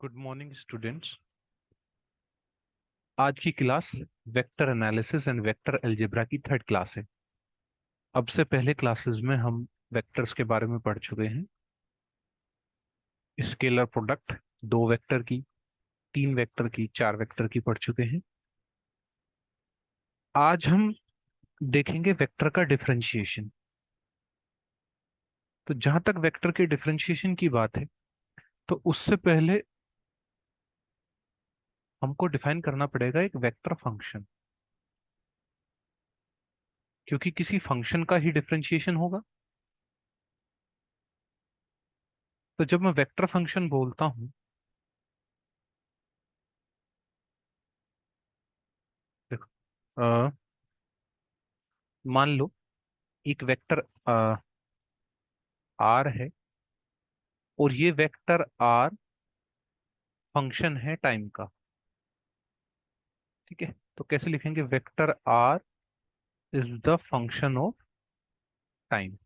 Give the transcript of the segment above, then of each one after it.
Good morning students. आज की class vector analysis and vector algebra की थर्ड क्लास है। अब से पहले क्लासेस में हम वेक्टर्स के बारे में पढ़ चुके हैं। स्केलर प्रोडक्ट, दो वेक्टर की, तीन वेक्टर की, चार वेक्टर की पढ़ चुके हैं। आज हम देखेंगे वेक्टर का डिफरेंशिएशन। तो जहां तक वेक्टर के डिफरेंशिएशन की बात है, तो उससे पहले हमको डिफाइन करना पड़ेगा एक वेक्टर फंक्शन, क्योंकि किसी फंक्शन का ही डिफरेंशिएशन होगा। तो जब मैं वेक्टर फंक्शन बोलता हूं, देखो, मान लो एक वेक्टर आर है, और ये वेक्टर आर फंक्शन है टाइम का। ठीक है, तो कैसे लिखेंगे? Vector R is the function of time.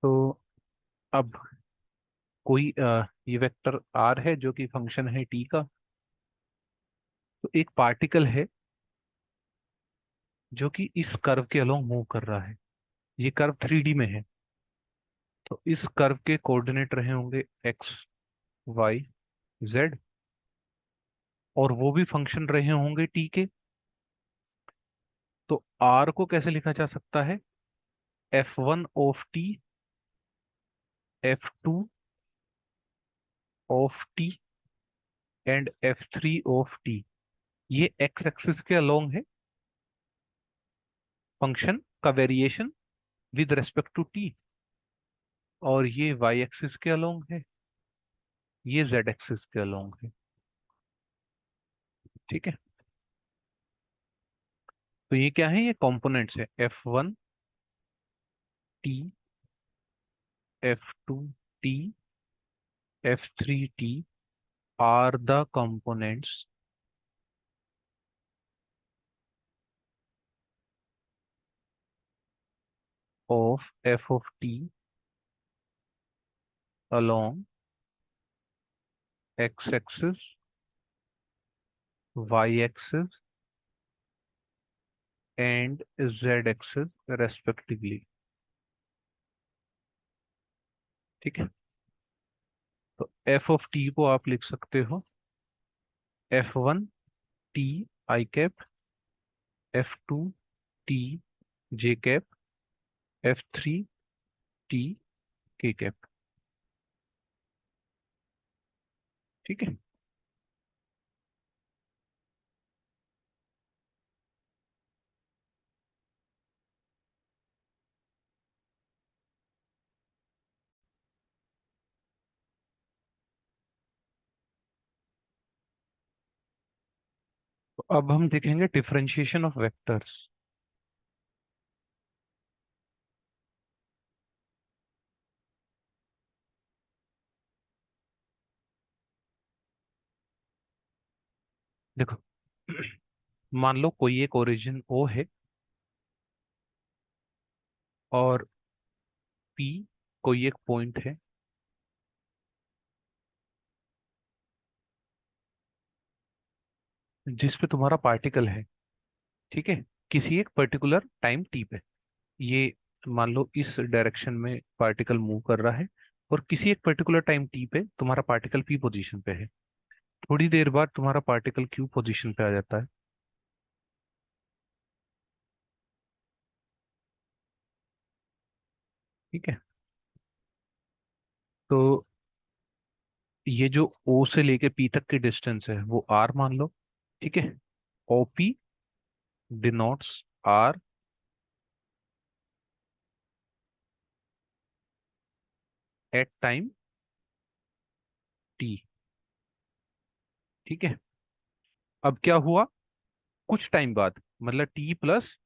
तो अब कोई ये वेक्टर आर है जो कि फंक्शन है टी का। तो एक पार्टिकल है जो कि इस कर्व के अलोंग मूव कर रहा है। ये कर्व 3D में है, तो इस कर्व के कोऑर्डिनेट रहे होंगे एक्स, वाई, जेड, और वो भी फंक्शन रहे होंगे टी के। तो आर को कैसे लिखा जा सकता है? F1 of T, F2 of T and F3 of T. ये एक्स एक्सिस के अलोंग है फंक्शन का variation with respect to T, और ये वाई एक्सिस के अलोंग है, ये जेड एक्सिस के अलोंग है। ठीक है, तो ये क्या है? ये कंपोनेंट्स है। F1 T, F2 T, F3 T R the components of F of T along x axis, y axis and z axis respectively। ठीक है, तो f ऑफ टी को आप लिख सकते हो F1 T I cap, F2 T J cap, F3 T के cap. ठीक है, तो अब हम देखेंगे डिफरेंशिएशन ऑफ वेक्टर्स। देखो, मान लो कोई एक ओरिजिन O है और P कोई एक पॉइंट है जिस पे तुम्हारा पार्टिकल है। ठीक है, किसी एक पर्टिकुलर टाइम टी पे ये, मान लो इस डायरेक्शन में पार्टिकल मूव कर रहा है, और किसी एक पर्टिकुलर टाइम टी पे तुम्हारा पार्टिकल पी पोजीशन पे है। थोड़ी देर बाद तुम्हारा पार्टिकल क्यू पोजीशन पे आ जाता है। ठीक है, तो ये जो O से लेके P तक की डिस्टेंस है वो R मान लो। ठीक है, OP denotes R at time T। ठीक है, अब क्या हुआ? कुछ टाइम बाद, मतलब T plus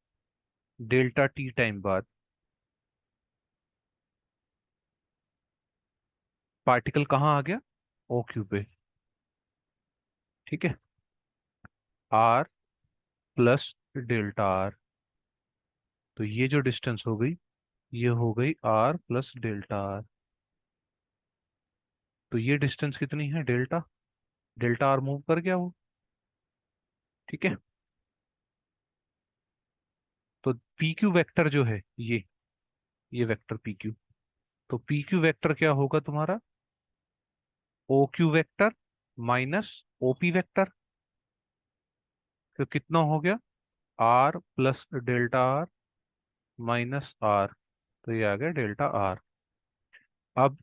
delta T time बाद, पार्टिकल कहाँ आ गया? OQ पे। ठीक है, R प्लस डेल्टा आर। तो ये जो डिस्टेंस हो गई, ये हो गई आर प्लस डेल्टा आर। तो ये डिस्टेंस कितनी है, डेल्टा। डेल्टा आर मूव कर गया वो। ठीक है। तो पी क्यू वेक्टर जो है ये वेक्टर पी क्यू। तो पी क्यू वेक्टर क्या होगा तुम्हारा, O Q vector minus O P vector. तो कितना हो गया, R plus delta R minus R. तो ये आ गया डेल्टा आर। अब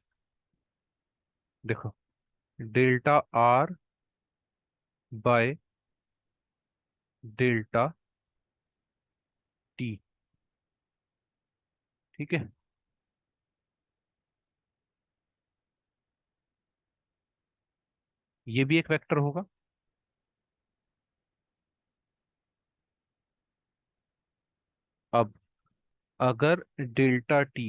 देखो, delta R by delta T. ठीक है। ये भी एक वेक्टर होगा। अब अगर डेल्टा टी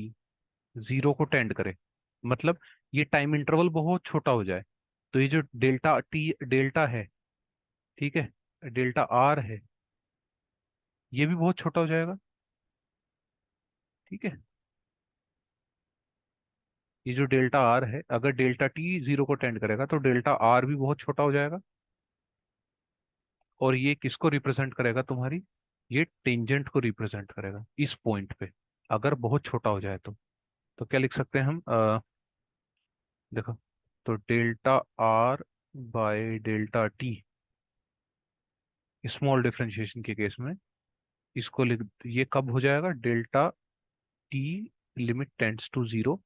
जीरो को टेंड करे, मतलब ये टाइम इंटरवल बहुत छोटा हो जाए, तो ये जो डेल्टा टी डेल्टा है, ठीक है, डेल्टा आर है, ये भी बहुत छोटा हो जाएगा। ठीक है। ये जो डेल्टा आर है, अगर डेल्टा टी जीरो को टेंड करेगा तो डेल्टा आर भी बहुत छोटा हो जाएगा। और ये किसको रिप्रेजेंट करेगा तुम्हारी, ये टेंजेंट को रिप्रेजेंट करेगा इस पॉइंट पे, अगर बहुत छोटा हो जाए तो क्या लिख सकते हैं हम, देखो, तो delta R by delta T, small differentiation के केस में इसको लिख, ये कब हो जाएगा, delta T limit tends to zero,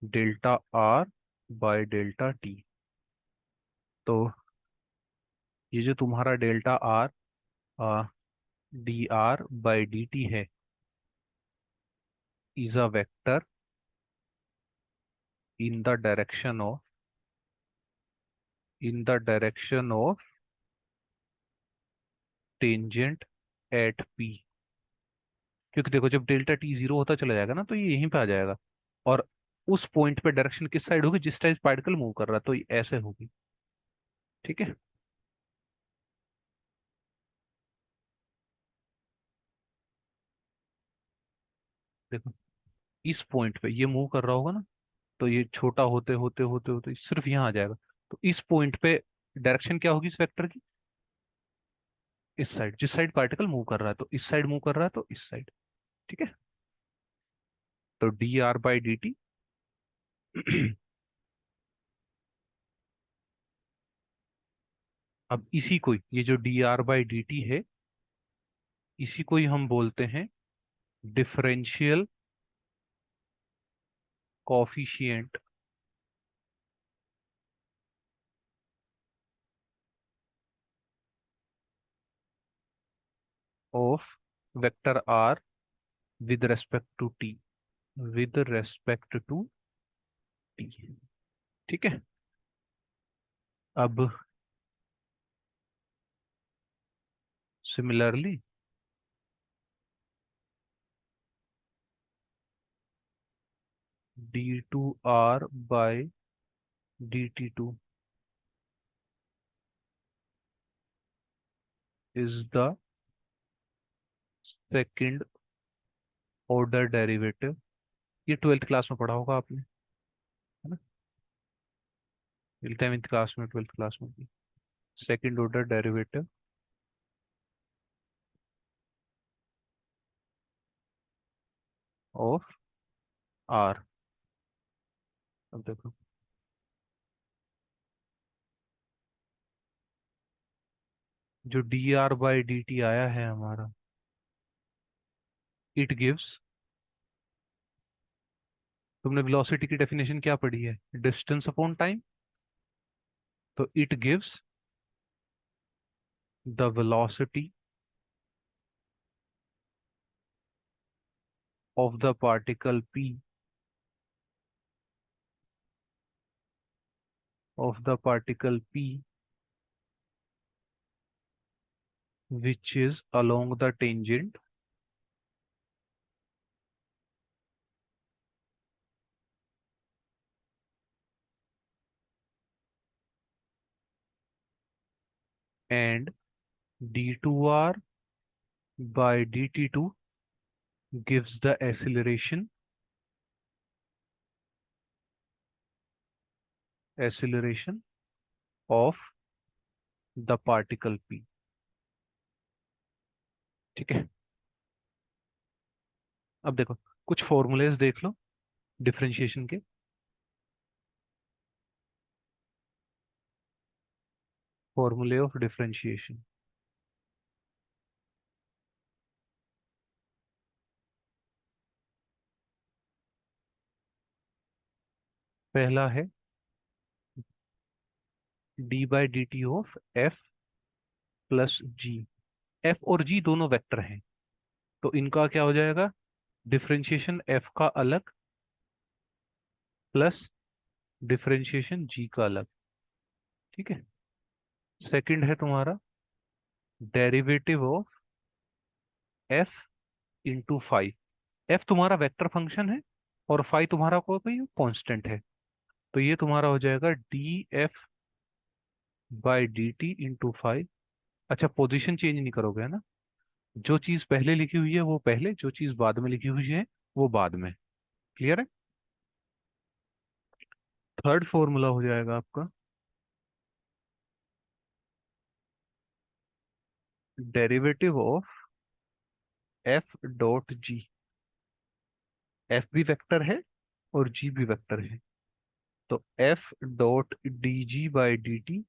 delta R by delta T. तो ये जो तुम्हारा delta R D R by D T है, is a vector in the direction of, in the direction of tangent at P. क्योंकि देखो, जब delta T zero होता चला जाएगा ना, तो ये यहीं पे आ जाएगा। और उस पॉइंट पे डायरेक्शन किस साइड होगी, जिस टाइप पार्टिकल मूव कर रहा है, तो ये ऐसे होगी। ठीक है। देखो, इस पॉइंट पे ये मूव कर रहा होगा ना, तो ये छोटा होते होते होते होते सिर्फ यहाँ आ जाएगा। तो इस पॉइंट पे डायरेक्शन क्या होगी इस वेक्टर की, इस साइड, जिस साइड पार्टिकल मूव कर रहा है, तो इस साइड मूव कर रहा है तो इस साइड। ठीक है। तो D R by D T अब इसी को, ये जो D R by D T है, इसी को ही हम बोलते हैं differential coefficient of vector R with respect to T, with respect to T. ठीक है। अब similarly D two R by D T two is the second order derivative. ये ट्वेल्थ क्लास में पढ़ा होगा आपने, है ना, इलेवेंथ क्लास में, ट्वेल्थ क्लास में भी। Second order derivative of R. अब देखो, जो D R by D T आया है हमारा, इट गिव्स, तुमने वेलोसिटी की डेफिनेशन क्या पढ़ी है, डिस्टेंस अपॉन टाइम। तो it gives the velocity of the particle P, of the particle P which is along the tangent and d2r by dt2 gives the acceleration of the particle p। ठीक है। अब देखो कुछ formulas देख लो differentiation के। फॉर्मूले of differentiation. पहला है D by D T of F plus G. F और जी दोनों वेक्टर हैं, तो इनका क्या हो जाएगा, डिफरेंशिएशन एफ का अलग प्लस डिफरेंशिएशन जी का अलग। ठीक है। सेकंड है तुम्हारा derivative of F into five. F तुम्हारा वेक्टर फंक्शन है और फाइव तुम्हारा कोई कांस्टेंट है, तो ये तुम्हारा हो जाएगा D F by D T into five. अच्छा, पोजीशन चेंज नहीं करोगे है ना, जो चीज पहले लिखी हुई है वो पहले, जो चीज बाद में लिखी हुई है वो बाद में। क्लियर है। थर्ड फॉर्मूला हो जाएगा आपका derivative of F dot G. F भी वेक्टर है और जी भी वेक्टर है, तो F dot D G by D T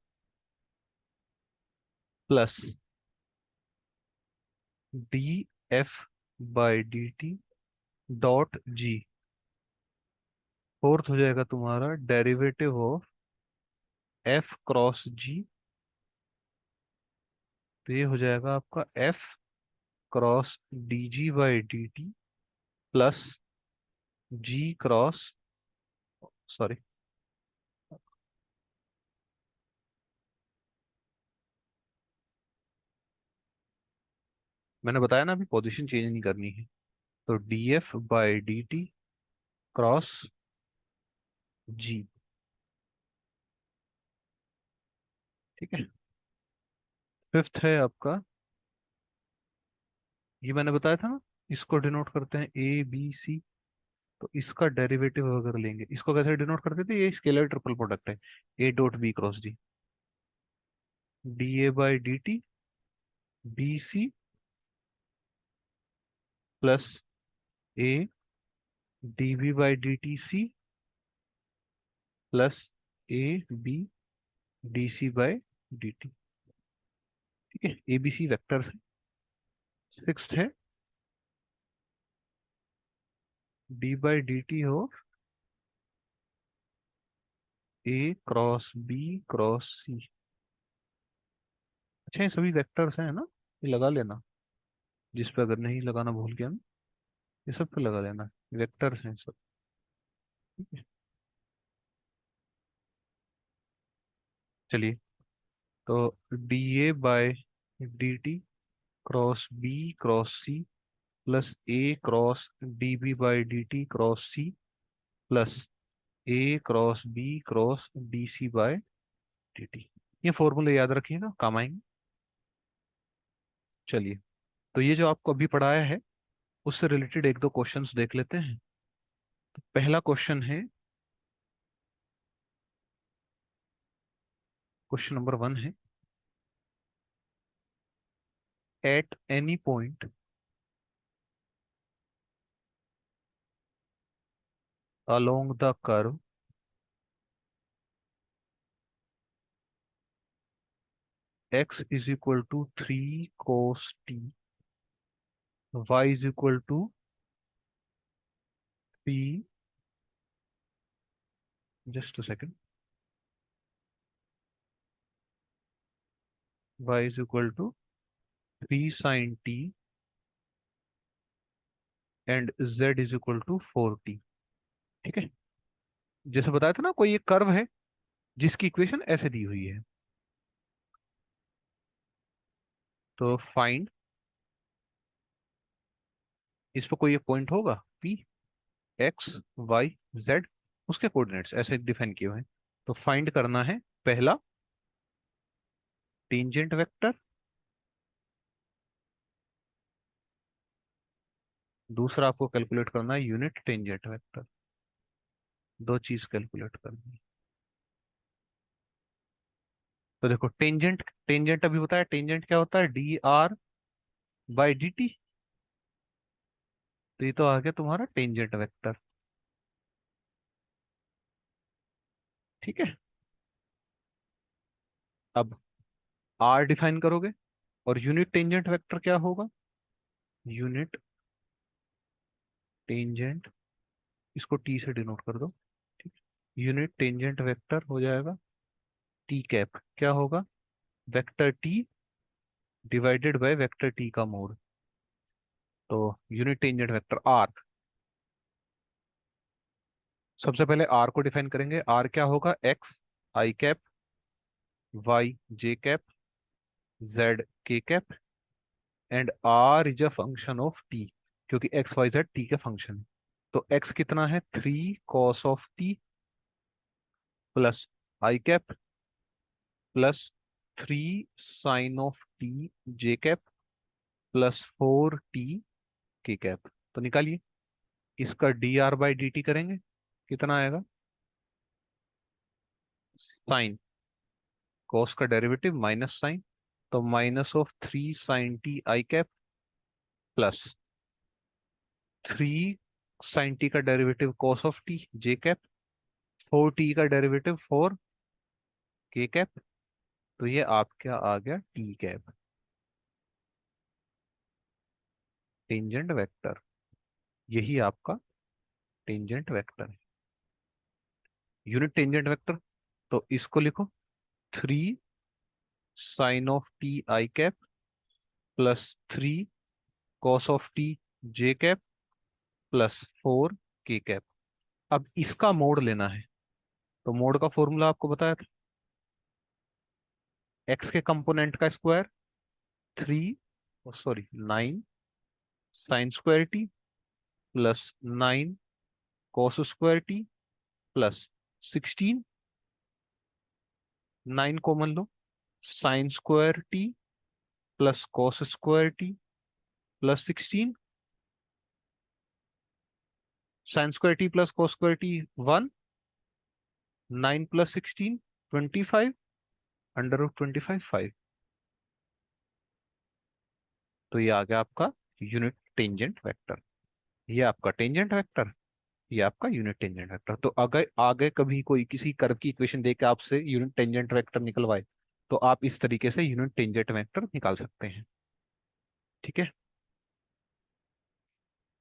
plus D F by D T dot G. Fourth हो जाएगा तुम्हारा derivative of F cross G, तो ये हो जाएगा आपका F cross D G by D T plus G cross, sorry, मैंने बताया ना अभी पोजीशन चेंज नहीं करनी है, तो D F by D T cross G. ठीक है। फिफ्थ है आपका, ये मैंने बताया था ना, इसको डिनोट करते हैं ए बी सी, तो इसका डेरिवेटिव अगर लेंगे, इसको कैसे डिनोट करते थे, ये स्केलर ट्रिपल प्रोडक्ट है, A dot B cross D. D A by D T B C plus A D B by D T C plus A B D C by D T. ठीक है, A B C vectors है। Sixth है D by D T हो A cross B cross C. अच्छा, ये सभी vectors हैं ना, ये लगा लेना, जिस पे अगर नहीं लगाना भूल गया ना, ये सब पे लगा लेना, वेक्टर्स हैं सब। ठीक है। चलिए, तो D A by D T cross B cross C plus A cross D B by D T cross C plus A cross B cross D C by D T. ये फॉर्मूले याद रखिएगा, काम आएंगे। चलिए, तो ये जो आपको अभी पढ़ाया है उससे रिलेटेड एक दो क्वेश्चंस देख लेते हैं। तो पहला क्वेश्चन है, क्वेश्चन नंबर वन है, at any point along the curve x is equal to 3 cos t, y is equal to p, just a second, y is equal to 3 sin t and z is equal to 4t। ठीक है। जैसे बताया था ना, कोई एक curve है जिसकी इक्वेशन ऐसे दी हुई है, तो फाइंड, इस पर कोई एक पॉइंट होगा p, x, y, z, उसके कोऑर्डिनेट्स ऐसे डिफाइन किए हुए हैं। तो फाइंड करना है पहला टेंजेंट वेक्टर दूसरा आपको कैलकुलेट करना है यूनिट टेंजेंट वेक्टर। दो चीज कैलकुलेट करनी है। तो देखो टेंजेंट, टेंजेंट अभी बताया, टेंजेंट क्या होता है, dr/dt। तो ये तो आ गया तुम्हारा टेंजेंट वेक्टर। ठीक है। अब r डिफाइन करोगे, और यूनिट टेंजेंट वेक्टर क्या होगा, यूनिट टेंजेंट, इसको टी से डिनोट कर दो। ठीक। यूनिट टेंजेंट वेक्टर हो जाएगा टी कैप, क्या होगा, vector T divided by vector T का मोड। तो यूनिट टेंजेंट वेक्टर आर, सबसे पहले आर को डिफाइन करेंगे। आर क्या होगा, X I cap, Y J cap, Z K cap, and R is a function of T, क्योंकि एक्स वाई जेड टी के फंक्शन है। तो एक्स कितना है, 3 cos of T plus I cap plus 3 sin of T J cap plus 4 T के cap. तो निकालिए, इसका dr/dt करेंगे, कितना आएगा, साइन, कॉस का डेरिवेटिव माइनस साइन, तो -3 sin t i cap plus 3 sin t का derivative cos of T J cap, 4t का डेरिवेटिव 4 k कैप। तो ये आपका आ गया टी कैप, टेंजेंट वेक्टर। यही आपका टेंजेंट वेक्टर है, यूनिट टेंजेंट वेक्टर। तो इसको लिखो, 3 sin of T i cap plus 3 cos of T J cap plus 4 k cap. अब इसका मोड लेना है, तो मोड का फॉर्मूला आपको बताया था, एक्स के कंपोनेंट का square, 9 sin square T plus 9 cos square T plus 16, 9 common लो, sin square T plus cos square T plus 16, sin square T plus cos square T 1, 9 + 16 25, √25 5। तो ये आ गया आपका यूनिट टेंजेंट वेक्टर। ये आपका टेंजेंट वेक्टर, ये आपका यूनिट टेंजेंट वेक्टर। तो अगर आगे कभी कोई किसी कर्व की इक्वेशन दे के आपसे यूनिट टेंजेंट वेक्टर निकलवाए, तो आप इस तरीके से यूनिट टेंजेंट वेक्टर निकाल सकते हैं। ठीक है।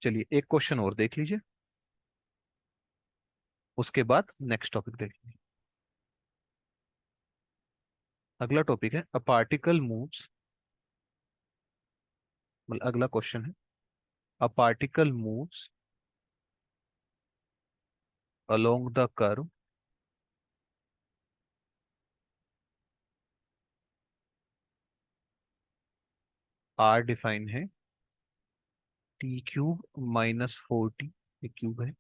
चलिए एक क्वेश्चन और देख लीजिए, उसके बाद नेक्स्ट टॉपिक देखेंगे। अगला टॉपिक है अ पार्टिकल मूव्स, मतलब अगला क्वेश्चन है, a particle moves along the curve r define है t³ - 4t, ये क्यूब है,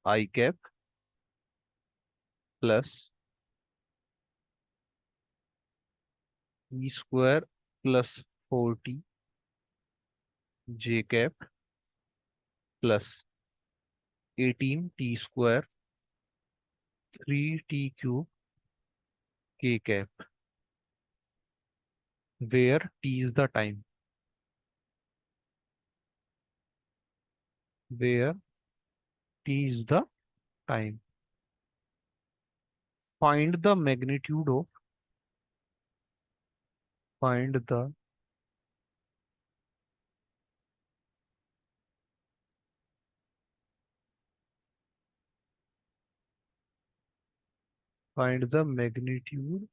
i cap plus t² plus 4t j cap plus 18t² 3t³ k cap, where t is the time, where t is the time, find the magnitude of, find the find the magnitude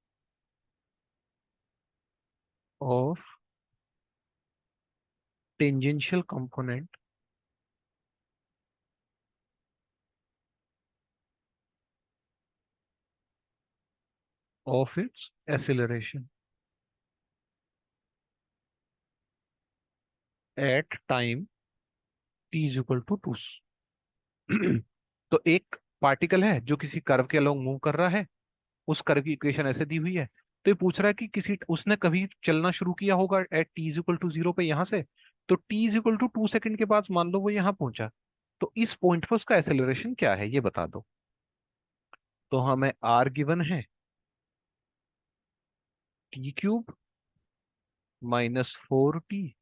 of tangential component of its acceleration at time t is equal to 2। तो एक particle है जो किसी curve के along move कर रहा है, उस कर्व की इक्वेशन ऐसे दी हुई है। तो ये पूछ रहा है कि किसी उसने कभी चलना शुरू किया होगा at t is equal to 0 पे, यहां से तो t is equal to 2 second के बाद मान लो वो यहाँ पहुंचा, तो इस पॉइंट पर उसका एक्सेलरेशन क्या है ये बता दो। तो हमें r गिवन है t³ -4t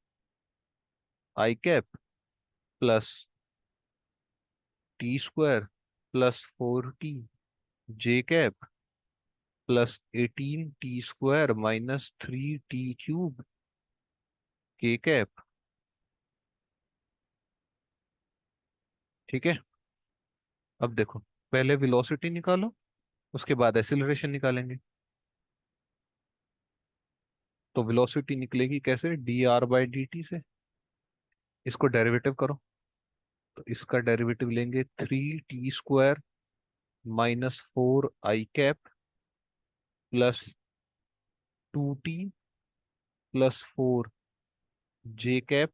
आई cap plus t² +4t j cap +18t² -3t³ k cap. ठीक है, अब देखो, पहले वेलोसिटी निकालो, उसके बाद एक्सीलरेशन निकालेंगे। तो वेलोसिटी निकलेगी कैसे, dr/dt से। इसको डेरिवेटिव करो, तो इसका डेरिवेटिव लेंगे 3t² -4 i cap +2t +4 J cap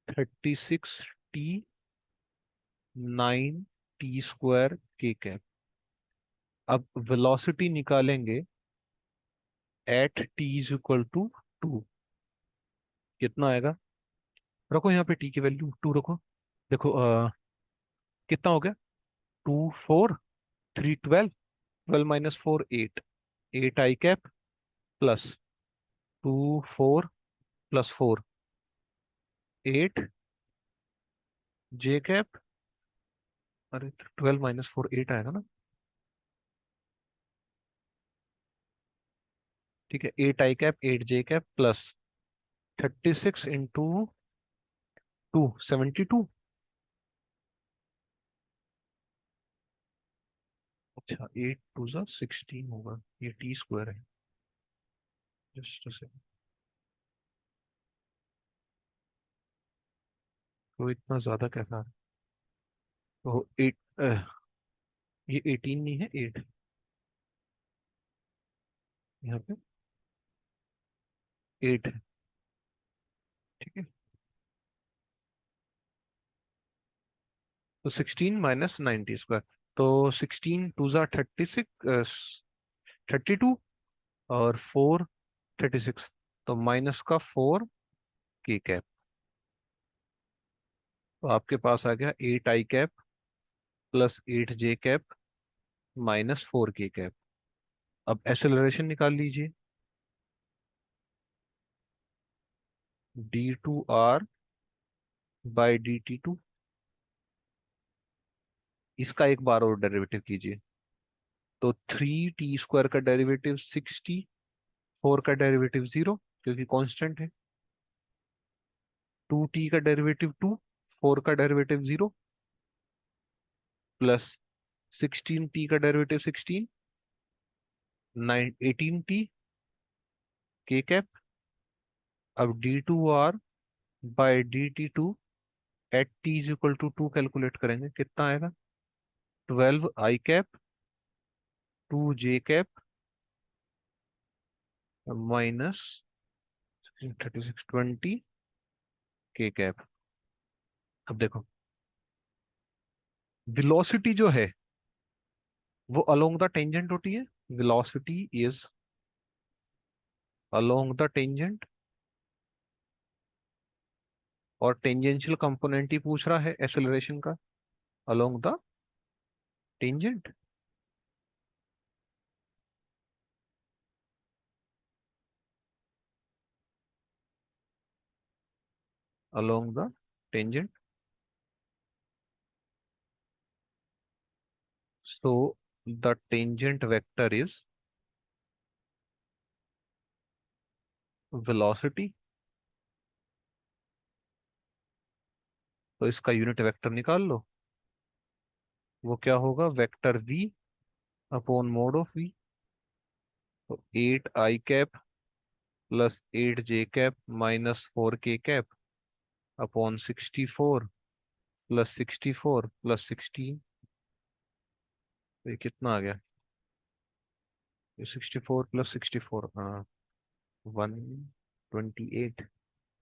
+36t 9t² अब वेलोसिटी निकालेंगे at t is equal to 2। कितना आएगा, रखो यहाँ पे t की वैल्यू 2 रखो। देखो कितना हो गया, 2 4 3 12, 12 - 4 8, 8 i कैप +2 4 +4 8 जे कैप। अरे 12 - 4 8 आएगा ना। ठीक है, 8 i कैप 8 जे कैप +36 × 2 72। अच्छा 8 2 16 होगा, ये t² है। जस्ट तो इतना ज्यादा कैसा है? तो 8, ये 18 नहीं है, 8 यहाँ पे 8 है। ठीक है, तो 16 - 9t²। तो 16 2 × 36 32, और 4 36, तो माइनस का 4 के कैप। तो आपके पास आ गया 8 i कैप +8 जे कैप -4 के कैप। अब एक्सेलरेशन निकाल लीजिए, d2r/dt2। इसका एक बार और डेरिवेटिव कीजिए, तो 3t² का डेरिवेटिव 6t, 4 का डेरिवेटिव 0 क्योंकि कांस्टेंट है, 2t का डेरिवेटिव 2, 4 का डेरिवेटिव 0, +16t का डेरिवेटिव 16, 18t के कैप। अब d2r/dt2 at t is equal to 2 calculate करेंगे, कितना आएगा, 12 i कैप 2 जे कैप -36 20 के कैप। अब देखो, वेलोसिटी जो है वो अलोंग द टेंजेंट होती है। Velocity is along the tangent, और टेंजेंशियल कंपोनेंट ही पूछ रहा है एक्सेलरेशन का, along the tangent. Along the tangent, so the tangent vector is velocity. तो इसका यूनिट वेक्टर निकाल लो, वो क्या होगा, vector v upon mode of v। तो 8 i कैप +8 जे कैप -4 के कैप अपॉन 64 +64 +16। तो ये कितना आ गया, ये 64 + 64, हाँ, 128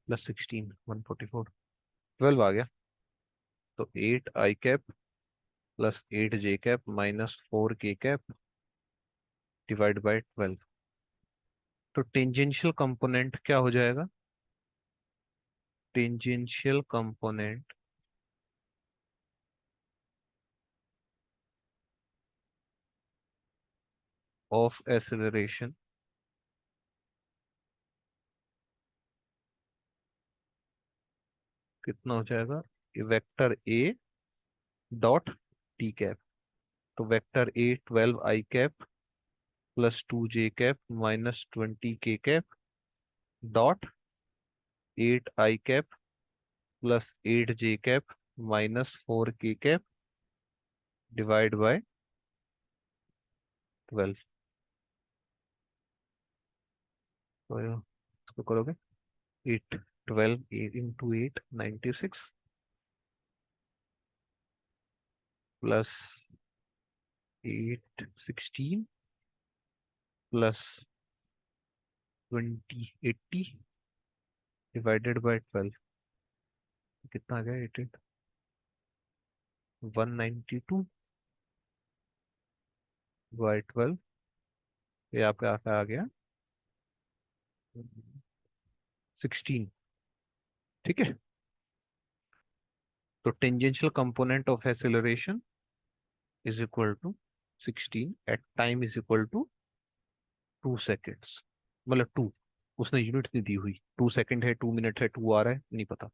+16 144, 12 आ गया। तो 8 i कैप +8 जे कैप -4 के कैप डिवाइड बाई 12। तो टेंजेंशियल कंपोनेंट क्या हो जाएगा? टेंजेंशियल कंपोनेंट ऑफ एक्सेलरेशन कितना हो जाएगा? Vector a dot t cap. तो vector a 12 i cap +2 j cap -20 k cap dot 8 i cap +8 j cap -4 k cap divide by 12। तो इसको करोगे 8 12 8 इंटू 8 96 +8 16 +20 80 डिवाइडेड बाय 12। कितना आ गया? 88 192 बाय 12। ये आपका आ गया 16। ठीक है। तो tangential component of acceleration is equal to 16 at time is equal to 2 seconds. मतलब टू, उसने यूनिट नहीं दी हुई, 2 सेकेंड है, 2 मिनट है, 2 आवर है, नहीं पता,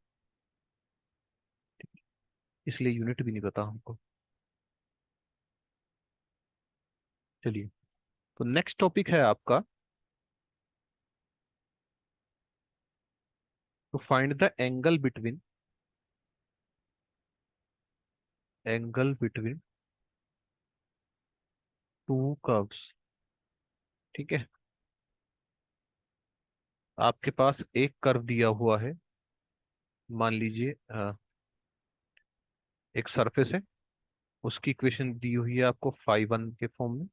इसलिए यूनिट भी नहीं पता हमको। चलिए, तो नेक्स्ट टॉपिक है आपका to find the angle between two curves. ठीक है। आपके पास एक कर्व दिया हुआ है, मान लीजिए एक सरफेस है, उसकी इक्वेशन दी हुई है आपको φ1 के फॉर्म में,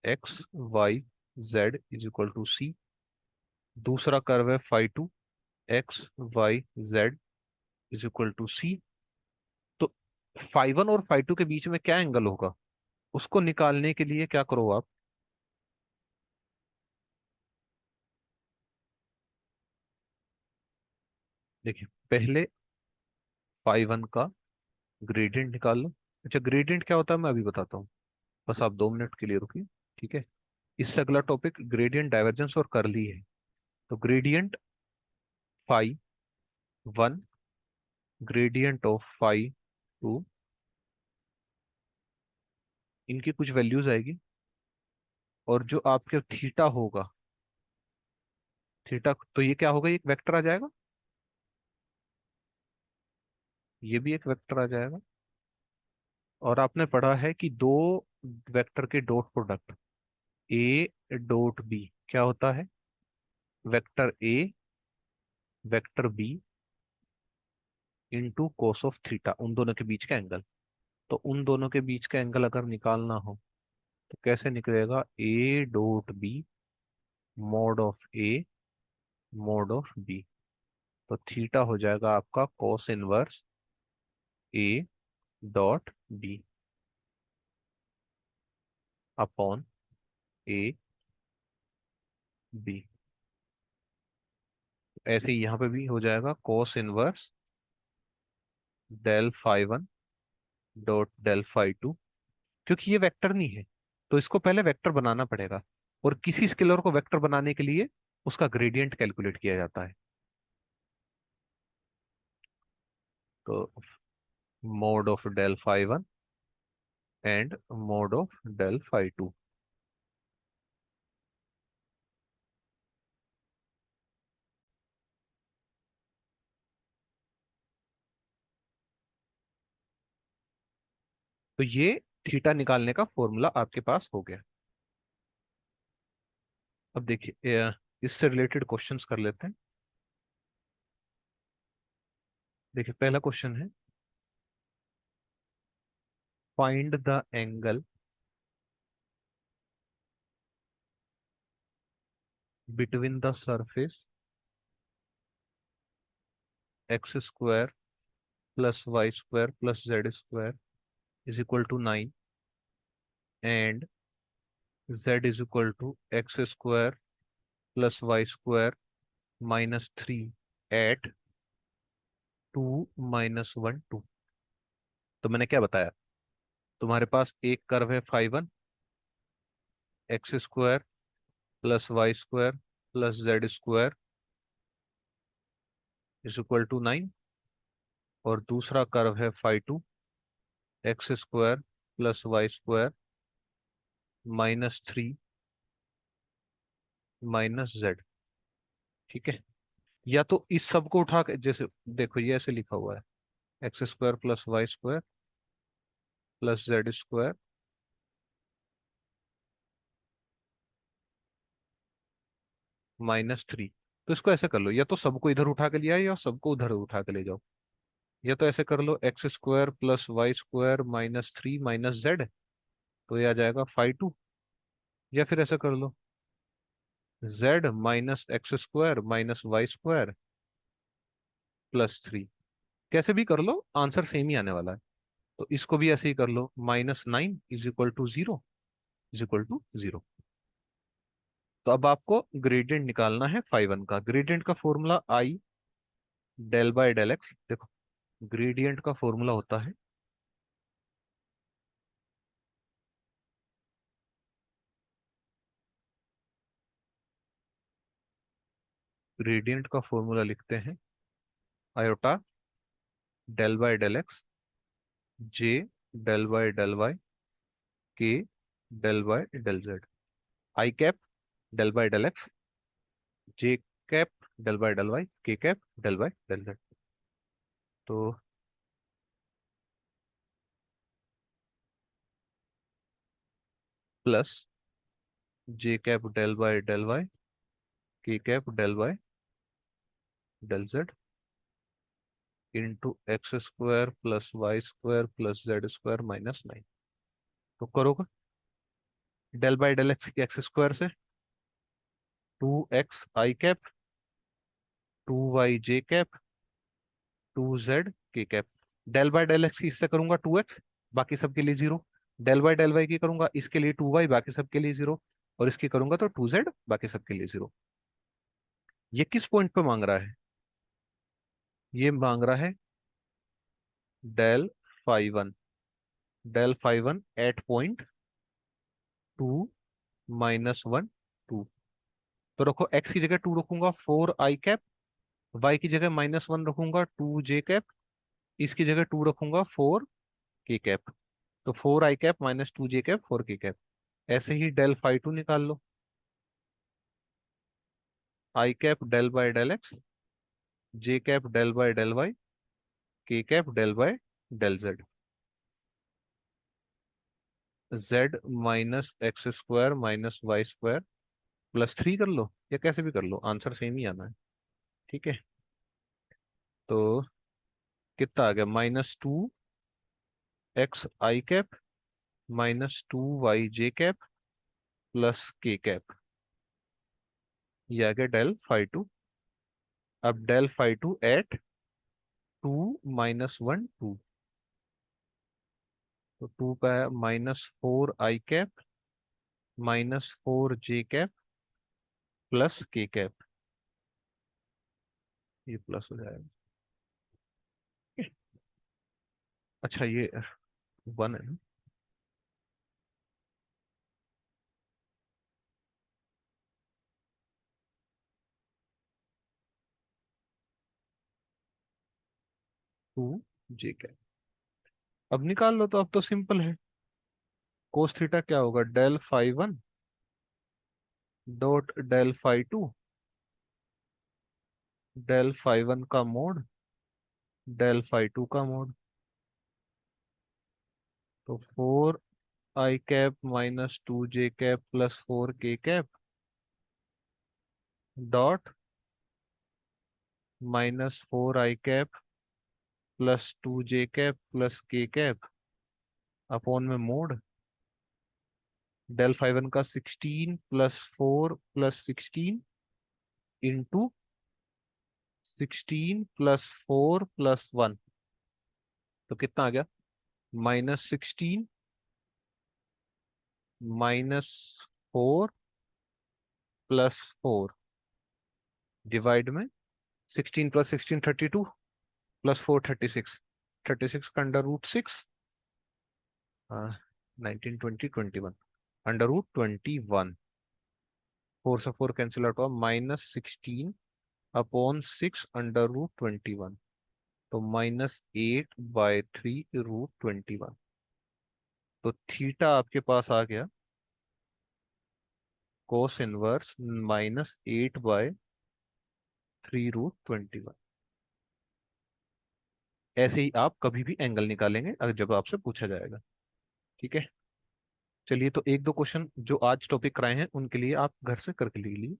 x y z = c। दूसरा कर्व है φ2, x y z = c। तो φ1 और φ2 के बीच में क्या एंगल होगा, उसको निकालने के लिए क्या करो आप? देखिए, पहले φ1 का ग्रेडियंट निकाल लो। अच्छा, ग्रेडियंट क्या होता है मैं अभी बताता हूँ, बस आप 2 मिनट के लिए रुकिए। ठीक है। इससे अगला टॉपिक ग्रेडियंट, डाइवर्जेंस और कर्ली है। तो ग्रेडियंट φ1, ग्रेडियंट ऑफ φ2, इनकी कुछ वैल्यूज आएगी, और जो आपके थीटा होगा, थीटा, तो ये क्या होगा? ये एक वेक्टर आ जाएगा, ये भी एक वेक्टर आ जाएगा। और आपने पढ़ा है कि दो वेक्टर के dot product A dot B क्या होता है? Vector A vector B into cos of theta, उन दोनों के बीच का एंगल। तो उन दोनों के बीच का एंगल अगर निकालना हो तो कैसे निकलेगा? A dot b mod of a mod of b. तो थीटा हो जाएगा आपका cos inverse a dot b upon a b. ऐसे ही यहाँ पे भी हो जाएगा cos inverse del φ1 dot del φ2। क्योंकि ये वेक्टर नहीं है, तो इसको पहले वेक्टर बनाना पड़ेगा, और किसी स्केलर को वेक्टर बनाने के लिए उसका ग्रेडियंट कैलकुलेट किया जाता है। तो mod of del φ1 and mod of del φ2। तो ये थीटा निकालने का फॉर्मूला आपके पास हो गया। अब देखिए, इससे रिलेटेड क्वेश्चंस कर लेते हैं। देखिए, पहला क्वेश्चन है, find the angle between the surface x² + y² + z² = 9 and z is equal to X square plus Y square -3 at 2 - 1 2। तो मैंने क्या बताया, तुम्हारे पास एक कर्व है phi 1, X square plus Y square plus Z square is equal to 9, और दूसरा curve है phi 2, X square plus Y square -3 minus Z. ठीक है, या तो इस सब को उठा के, जैसे देखो ये ऐसे लिखा हुआ है, X square plus Y square plus Z square -3। तो इसको ऐसे कर लो, या तो सबको इधर उठा के ले आओ या सबको उधर उठा के ले जाओ। या तो ऐसे कर लो, x square plus Y square -3 minus z, तो ये आ जाएगा फाई 2। या फिर ऐसा कर लो, z minus x square minus y square +3। कैसे भी कर लो, आंसर सेम ही आने वाला है। तो इसको भी ऐसे ही कर लो, -9 is equal to 0 is equal to 0। तो अब आपको ग्रेडियंट निकालना है फाई 1 का। ग्रेडियंट का formula i del by del x. देखो, ग्रेडियंट का फॉर्मूला होता है, ग्रेडियंट का फॉर्मूला लिखते हैं iota del by del x, j del by del y, k del by del z. I cap del by del x, j cap del by del y, k cap del by del z. तो plus j cap del by del y, k cap del by del z into x square plus Y square plus Z square -9। तो करोगे, del by del X की X square से 2x i cap 2y j cap 2z k cap. Del by del X की इससे करूंगा 2x, बाकी सबके लिए 0। डेल बाय डेल वाई की करूंगा इसके लिए 2y, बाकी सबके लिए 0। और इसकी करूंगा तो 2z, बाकी सबके लिए 0। ये किस पॉइंट पे मांग रहा है? ये मांग रहा है del phi 1, del phi 1 at point 2 - 1 2। तो रखो, x की जगह 2 रखूंगा 4i कैप, y की जगह -1 रखूंगा 2j कैप, इसकी जगह 2 रखूंगा 4k कैप। तो 4i cap -2j cap 4k cap. ऐसे ही डेल फाई 2 निकाल लो, i cap del by del x, j cap del by del y, k cap del by del z. Z -x square -y square +3 कर लो, या कैसे भी कर लो, answer same ही आना है। ठीक है, तो कितना आ गया, -2x i cap -2y j cap +k cap. ये आ गया डेल फाई 2। अब डेल फाई 2 एट 2 - 1 2। तो 2 का है -4i cap -4j cap +k cap. ये प्लस हो जाएगा। अच्छा, ये 1 है ना? 2j cap. अब निकाल लो, तो अब तो सिंपल है। कोस थीटा क्या होगा, del phi 1 dot del phi 2, del phi 1 का मोड डेल फाई 2 का मोड। तो 4i cap -2j cap +4k cap dot -4i cap +2j cap +k cap upon में मोड डेल फाई 1 का 16 +4 + 16 इंटू 16 +4 + 1। तो कितना आ गया, -16 4 प्लस 4 डिवाइड में 16 plus 16 32 plus 4 36, 36 का अंडर रूट 6, 19 20 21 अंडर रूट 21, 4 से 4 कैंसिल आउट हुआ, -16/6 अंडर रूट 21, तो -8/3 रूट 21। तो थीटा आपके पास आ गया कोस इनवर्स -8/3 रूट 21। ऐसे ही आप कभी भी एंगल निकालेंगे अगर जब आपसे पूछा जाएगा। ठीक है, चलिए तो एक दो क्वेश्चन जो आज टॉपिक कराए हैं उनके लिए आप घर से करके लिख लीजिए,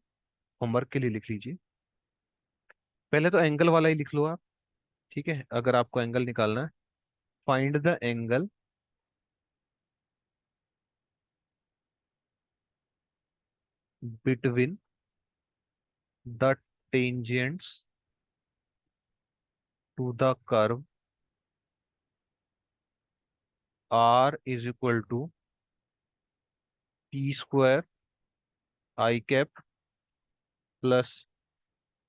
होमवर्क के लिए लिख लीजिए। पहले तो एंगल वाला ही लिख लो आप। ठीक है, अगर आपको एंगल निकालना है, find the angle between the tangents to the curve r is equal to t² i cap plus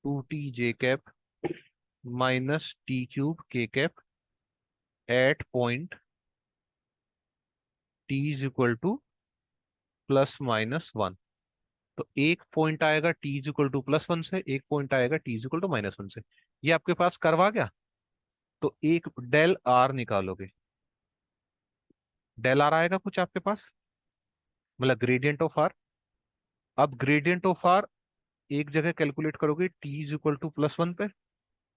2t j cap -t³ k cap at point t is equal to +-1। तो एक पॉइंट आएगा t is equal to +1 से, एक point आएगा t is equal to -1 से। ये आपके पास करवा गया, तो एक डेल आर निकालोगे। डेल आर आएगा कुछ आपके पास, मतलब ग्रेडियंट ऑफ आर। अब ग्रेडियंट ऑफ आर एक जगह कैलकुलेट करोगे t इज इक्वल टू +1 पे,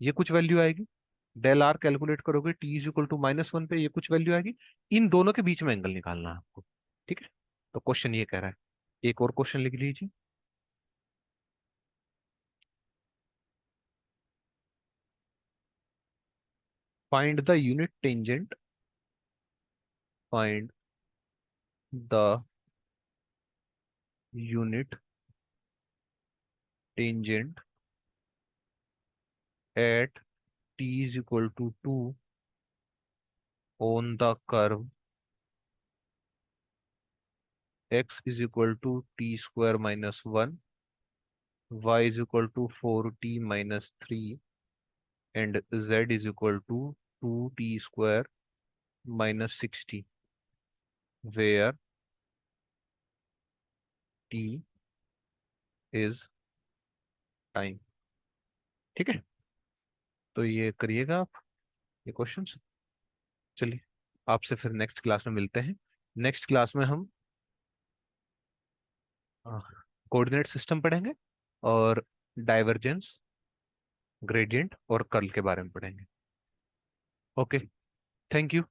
ये कुछ वैल्यू आएगी। डेल आर कैलकुलेट करोगे t इज इक्वल टू -1 पे, ये कुछ वैल्यू आएगी। इन दोनों के बीच में एंगल निकालना है आपको। ठीक है, तो क्वेश्चन ये कह रहा है। एक और क्वेश्चन लिख लीजिए। Find the unit tangent, find the unit tangent at t is equal to 2 on the curve x is equal to t square minus 1, y is equal to 4t minus 3, and z is equal to 2t square minus 60, where t is time. ठीक है, तो ये करिएगा आप ये questions. चलिए, आपसे फिर नेक्स्ट क्लास में मिलते हैं। नेक्स्ट क्लास में हम कोऑर्डिनेट सिस्टम पढ़ेंगे और डाइवर्जेंस, ग्रेडियंट और कर्ल के बारे में पढ़ेंगे। Okay, thank you.